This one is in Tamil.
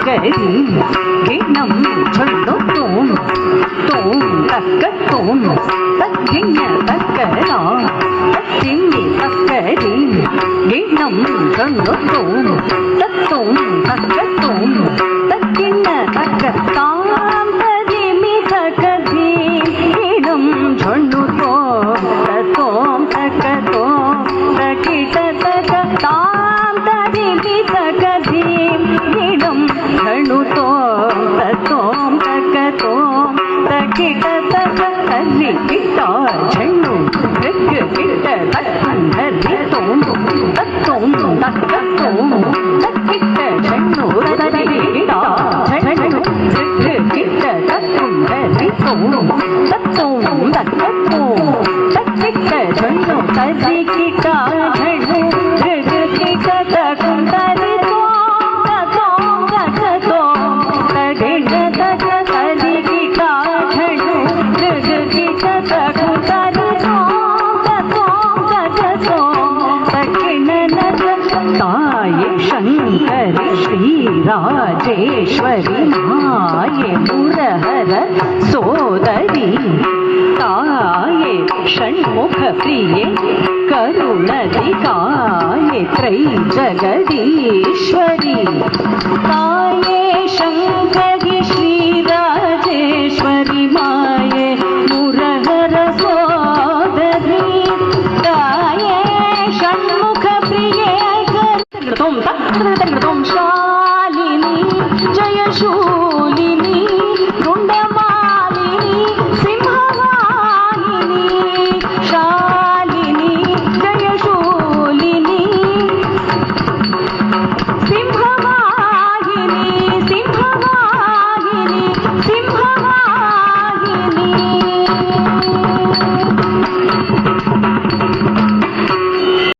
தக்கரி கிண்ணம் சொல்லு தோம் தோம் தக்க தோம் தக்கிண்ண தக்கரா தக்கிண்ணி தக்கரி கிண்ணம் சொல்லு தோம் தத்தோம் தக்க தோம் தக்கிண்ண தக்க தாம் ததிமி தக்கதி கிண்ணம் சொல்லு தோம் தத்தோம் தக்க தோம் தக்கிட்ட தக்க தாம் ததிமி தக்கதி கிண்ணம் சொல்லு தோம் தத்தோம் தக்க தோம் தக்கிட்ட தக்க தல்லி கிட்டா செண்ணு தெற்கு கிட்ட தக்கி தோம் தத்தோம் தக்க தோம் தக்கிட்ட செண்ணு தல்லி கிட்டா செண்ணு தெற்கு கிட்ட தக்கும் தோம் தத்தோம் தக்க தோம் தக்கிட்ட செண்ணு தல்லி கிட்டா செண்ணு தெற்கு கிட்ட தக்கும் தல்லி தோம் தத்தோம் தக்க தோம் தக்கிட்ட தக்க தல்லி கிட்டா செண்ணு தெற்கு கிட்ட தக்கும் தல்லி தோம் தத்தோம் தக்க தோம் தக்கிண்ண தாயே சங்கரி ஸ்ரீராஜேஸ்வரி மாயே முரஹர சோதரி தாயே ஷண்முக பிரியே கருணதிகாயே த்ரை ஜகதீஸ்வரி தாயே சங்கரி ஸ்ரீராஜேஸ்வரி மாயே முரஹர சோதரி தாயே ஷண்முக பிரியே தோம் தோம்